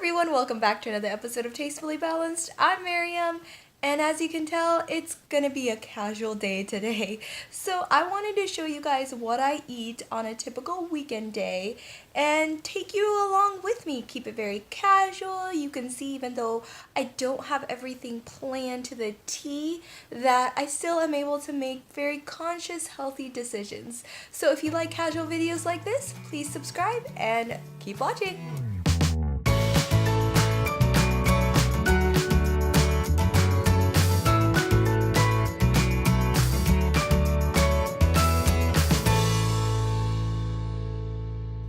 everyone, welcome back to another episode of Tastefully Balanced. I'm Miriam, and as you can tell, it's gonna be a casual day today. So I wanted to show you guys what I eat on a typical weekend day and take you along with me. Keep it very casual. You can see, even though I don't have everything planned to the T, that I still am able to make very conscious, healthy decisions. So if you like casual videos like this, please subscribe and keep watching.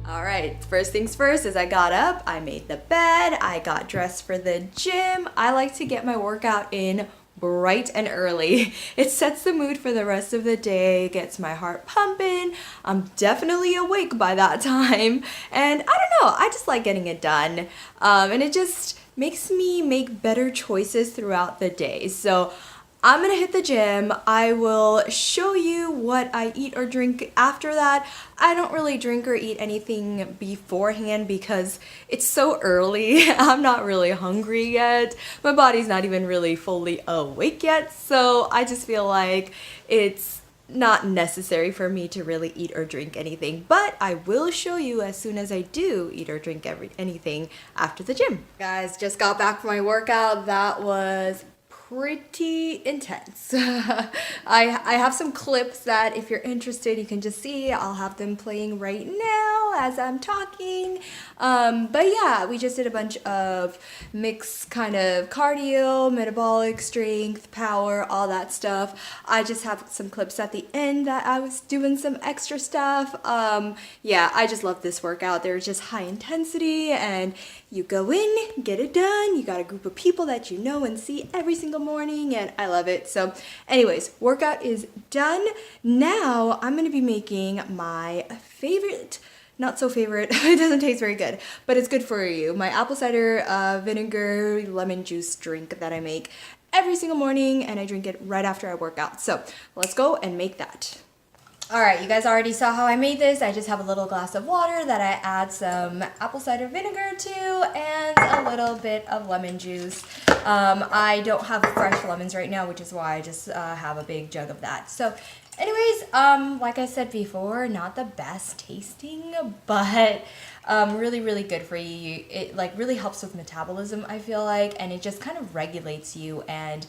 Alright, first things first is I got up, I made the bed, I got dressed for the gym. I like to get my workout in bright and early. It sets the mood for the rest of the day, gets my heart pumping. I'm definitely awake by that time. And I don't know, I just like getting it done. And it just makes me make better choices throughout the day. So I'm gonna hit the gym. I will show you what I eat or drink after that. I don't really drink or eat anything beforehand because it's so early. I'm not really hungry yet. My body's not even really fully awake yet, so I just feel like it's not necessary for me to really eat or drink anything, but I will show you as soon as I do eat or drink anything after the gym. Guys, just got back from my workout. That was pretty intense. I have some clips that if you're interested you can just see. I'll have them playing right now as I'm talking. But yeah, we just did a bunch of mixed kind of cardio, metabolic, strength, power, all that stuff. I just have some clips at the end that I was doing some extra stuff. Yeah, I just love this workout. They're just high intensity and you go in, get it done. You got a group of people that you know and see every single morning, and I love it. So anyways, workout is done. Now I'm gonna be making my favorite, not so favorite, it doesn't taste very good, but it's good for you, my apple cider vinegar lemon juice drink that I make every single morning, and I drink it right after I work out. So let's go and make that. Alright, you guys already saw how I made this. I just have a little glass of water that I add some apple cider vinegar to and a little bit of lemon juice. I don't have fresh lemons right now, which is why I just have a big jug of that. So anyways, like I said before, not the best tasting, but really good for you. It like really helps with metabolism, I feel like, and it just kind of regulates you and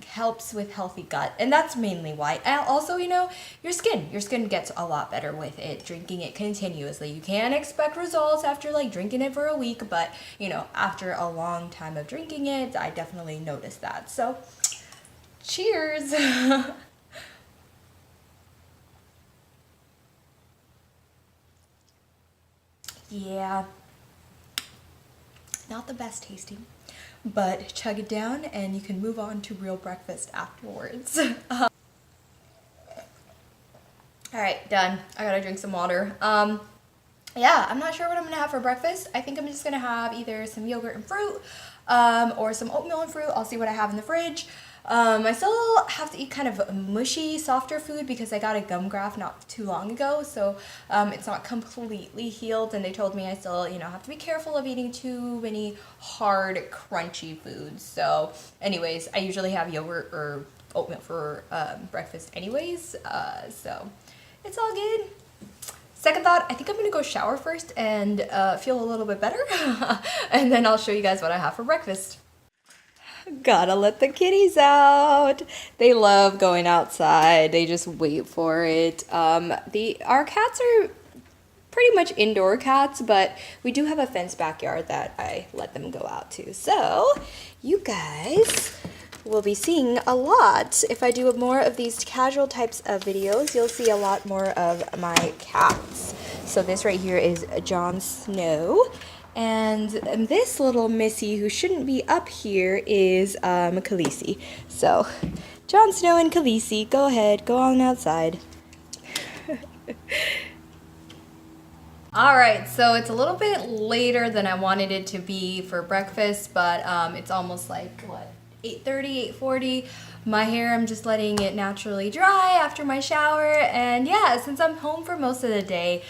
helps with healthy gut, and that's mainly why. And also, you know, your skin gets a lot better with it, drinking it continuously. You can expect results after like drinking it for a week, but you know, after a long time of drinking it, I definitely noticed that. So cheers. Yeah, not the best tasting, but chug it down and you can move on to real breakfast afterwards. All right, done. I gotta drink some water. Yeah, I'm not sure what I'm gonna have for breakfast. I think I'm just gonna have either some yogurt and fruit, or some oatmeal and fruit. I'll see what I have in the fridge. I still have to eat kind of mushy, softer food because I got a gum graft not too long ago, so it's not completely healed, and they told me I still, you know, have to be careful of eating too many hard, crunchy foods. So anyways, I usually have yogurt or oatmeal for breakfast anyways, so it's all good. Second thought, I think I'm gonna go shower first and feel a little bit better, and then I'll show you guys what I have for breakfast. Gotta let the kitties out. They love going outside. They just wait for it. Our cats are pretty much indoor cats, but we do have a fenced backyard that I let them go out to. So you guys will be seeing a lot. If I do more of these casual types of videos, you'll see a lot more of my cats. So this right here is Jon Snow. And this little missy who shouldn't be up here is Khaleesi. So, Jon Snow and Khaleesi, go ahead, go on outside. Alright, so it's a little bit later than I wanted it to be for breakfast, but it's almost like, what, 8:30, 8:40. My hair, I'm just letting it naturally dry after my shower, and yeah, since I'm home for most of the day,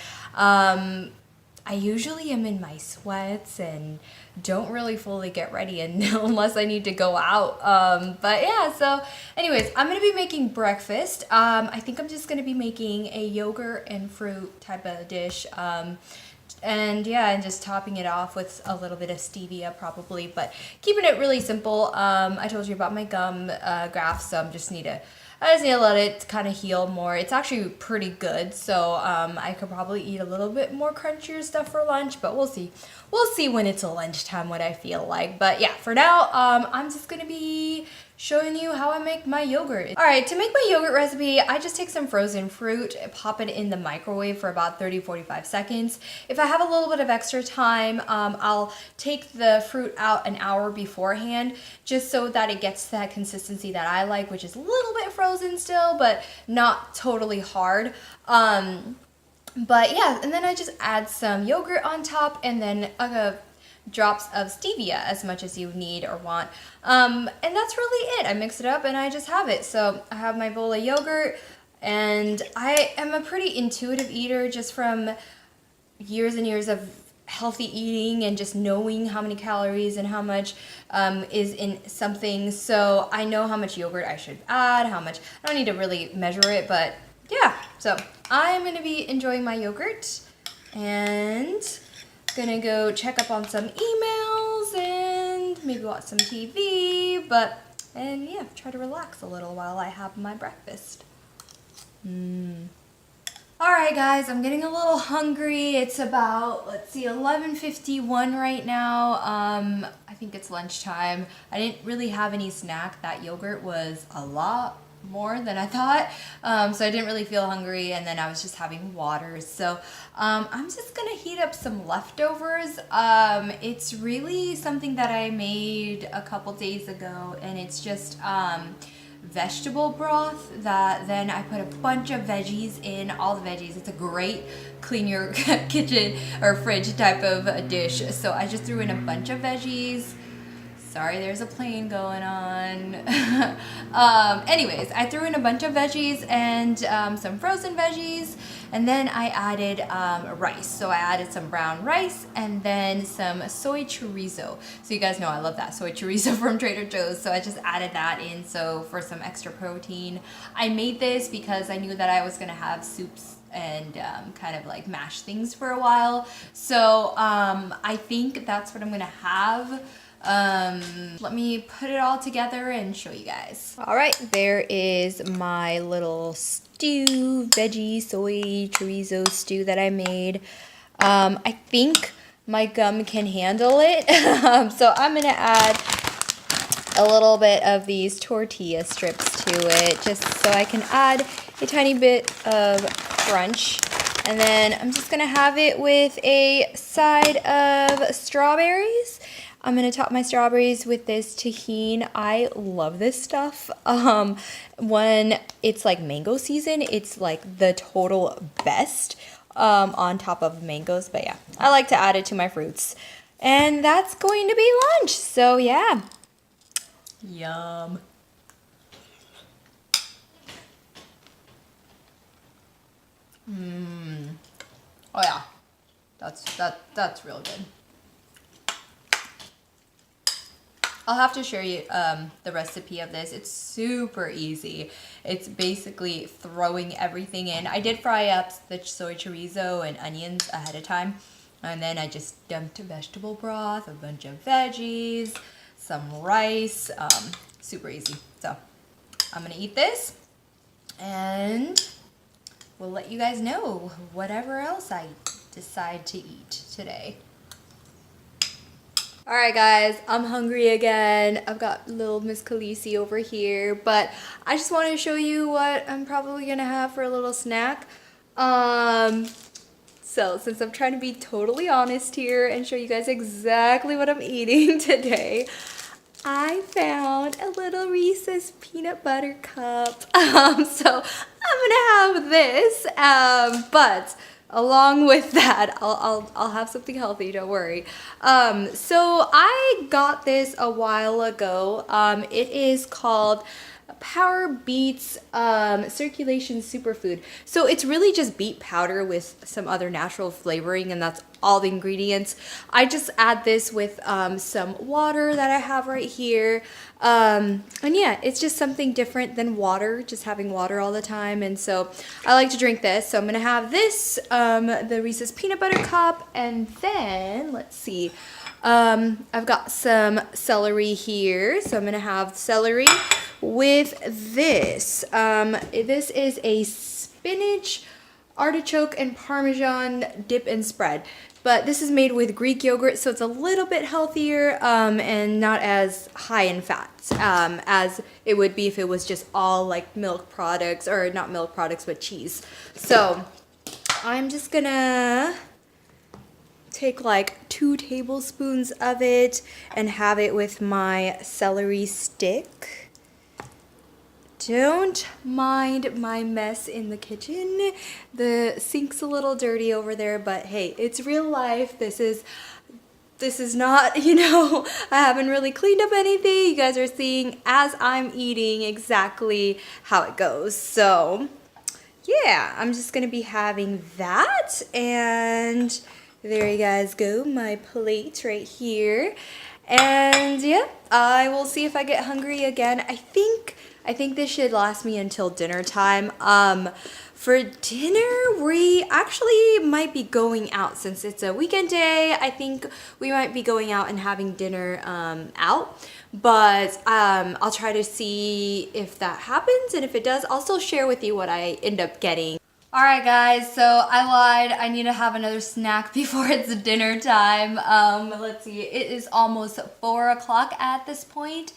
I usually am in my sweats and don't really fully get ready unless I need to go out. But yeah, so anyways, I'm gonna be making breakfast. I think I'm just gonna be making a yogurt and fruit type of dish. And yeah, and just topping it off with a little bit of stevia probably, but keeping it really simple. I told you about my gum graft, so I just need to let it kind of heal more. It's actually pretty good, so I could probably eat a little bit more crunchier stuff for lunch, but we'll see. We'll see when it's lunchtime what I feel like. But yeah, for now, I'm just gonna be showing you how I make my yogurt. All right, to make my yogurt recipe, I just take some frozen fruit, pop it in the microwave for about 30-45 seconds. If I have a little bit of extra time, I'll take the fruit out an hour beforehand, just so that it gets that consistency that I like, which is a little bit frozen still, but not totally hard. But yeah, and then I just add some yogurt on top, and then drops of stevia, as much as you need or want. And that's really it. I mix it up and I just have it. So I have my bowl of yogurt, and I am a pretty intuitive eater just from years and years of healthy eating and just knowing how many calories and how much is in something. So I know how much yogurt I should add, how much. I don't need to really measure it, but yeah. So I'm going to be enjoying my yogurt and gonna go check up on some emails and maybe watch some TV, and yeah, try to relax a little while I have my breakfast. Alright guys, I'm getting a little hungry. It's about, 11:51 right now. I think it's lunchtime. I didn't really have any snack. That yogurt was a lot more than I thought, so I didn't really feel hungry, and then I was just having water. So I'm just gonna heat up some leftovers. It's really something that I made a couple days ago, and it's just vegetable broth that then I put a bunch of veggies in, all the veggies. It's a great clean your kitchen or fridge type of a dish. So I just threw in a bunch of veggies. Sorry, there's a plane going on. Anyways, I threw in a bunch of veggies and some frozen veggies, and then I added rice. So I added some brown rice and then some soy chorizo. So you guys know I love that soy chorizo from Trader Joe's, so I just added that in so for some extra protein. I made this because I knew that I was gonna have soups and kind of like mash things for a while. So I think that's what I'm gonna have. Let me put it all together and show you guys. All right, there is my little stew, veggie, soy, chorizo stew that I made. I think my gum can handle it. So I'm gonna add a little bit of these tortilla strips to it, just so I can add a tiny bit of crunch. And then I'm just gonna have it with a side of strawberries. I'm gonna top my strawberries with this tahini. I love this stuff. When it's like mango season, it's like the total best on top of mangoes. But yeah, I like to add it to my fruits. And that's going to be lunch. So yeah. Yum. Oh yeah, that's real good. I'll have to show you the recipe of this. It's super easy. It's basically throwing everything in. I did fry up the soy chorizo and onions ahead of time, and then I just dumped vegetable broth, a bunch of veggies, some rice. Super easy. So I'm gonna eat this, and we'll let you guys know whatever else I decide to eat today. All right, guys, I'm hungry again. I've got little Miss Khaleesi over here, but I just wanted to show you what I'm probably gonna have for a little snack. So since I'm trying to be totally honest here and show you guys exactly what I'm eating today, I found a little Reese's peanut butter cup. So I'm gonna have this, but along with that, I'll have something healthy, don't worry. So I got this a while ago. It is called Power Beets Circulation Superfood. So it's really just beet powder with some other natural flavoring, and that's all the ingredients. I just add this with some water that I have right here. And yeah, it's just something different than water, just having water all the time. And so I like to drink this. So I'm gonna have this, the Reese's Peanut Butter Cup, and then let's see. I've got some celery here. So I'm gonna have celery with this. This is a spinach, artichoke, and Parmesan dip and spread. But this is made with Greek yogurt, so it's a little bit healthier and not as high in fats as it would be if it was just all like milk products, or not milk products, but cheese. So I'm just gonna take like 2 tablespoons of it and have it with my celery stick. Don't mind my mess in the kitchen. The sink's a little dirty over there, but hey, it's real life. This is not, you know, I haven't really cleaned up anything. You guys are seeing as I'm eating exactly how it goes. So yeah, I'm just gonna be having that, and there you guys go, my plate right here. And yeah, I will see if I get hungry again. I think this should last me until dinner time. For dinner, we actually might be going out since it's a weekend day. I think we might be going out and having dinner out. But I'll try to see if that happens. And if it does, I'll still share with you what I end up getting. Alright guys, so I lied. I need to have another snack before it's dinner time. Let's see, it is almost 4 o'clock at this point.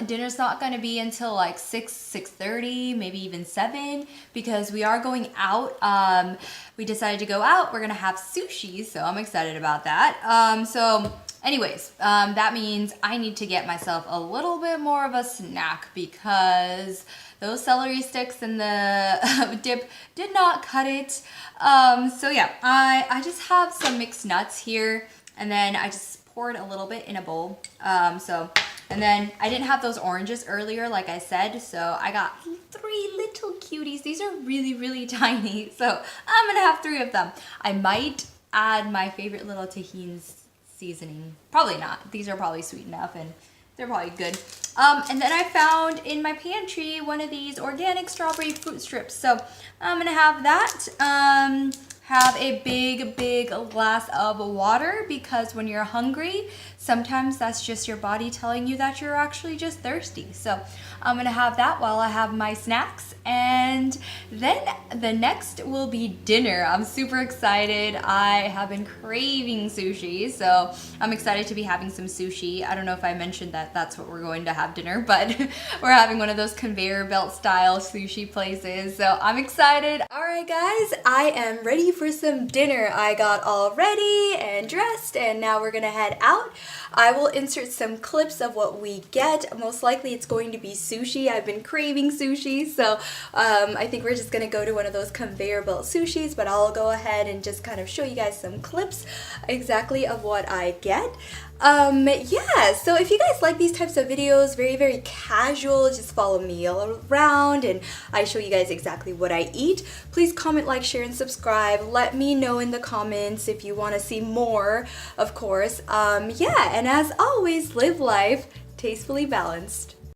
Dinner's not going to be until like 6:30, maybe even 7, because we are going out. We decided to go out. We're going to have sushi, so I'm excited about that. So anyways, that means I need to get myself a little bit more of a snack, because those celery sticks and the dip did not cut it. So yeah, I just have some mixed nuts here, and then I just poured a little bit in a bowl. And then I didn't have those oranges earlier, like I said, so I got 3 little cuties. These are really, really tiny, so I'm gonna have 3 of them. I might add my favorite little tahini seasoning. Probably not. These are probably sweet enough, and they're probably good. And then I found in my pantry one of these organic strawberry fruit strips. So I'm gonna have that. Have a big glass of water, because when you're hungry, sometimes that's just your body telling you that you're actually just thirsty. So I'm gonna have that while I have my snacks, and then the next will be dinner. I'm super excited. I have been craving sushi, so I'm excited to be having some sushi. I don't know if I mentioned that that's what we're going to have dinner, but we're having one of those conveyor belt style sushi places, so I'm excited. All right guys, I am ready for some dinner. I got all ready and dressed, and now we're gonna head out. I will insert some clips of what we get. Most likely it's going to be sushi. I've been craving sushi, so I think we're just gonna go to one of those conveyor belt sushis, but I'll go ahead and just kind of show you guys some clips exactly of what I get. Yeah, so if you guys like these types of videos, very casual, just follow me all around and I show you guys exactly what I eat. Please comment, like, share, and subscribe. Let me know in the comments if you want to see more, of course. Yeah, and as always, live life tastefully balanced.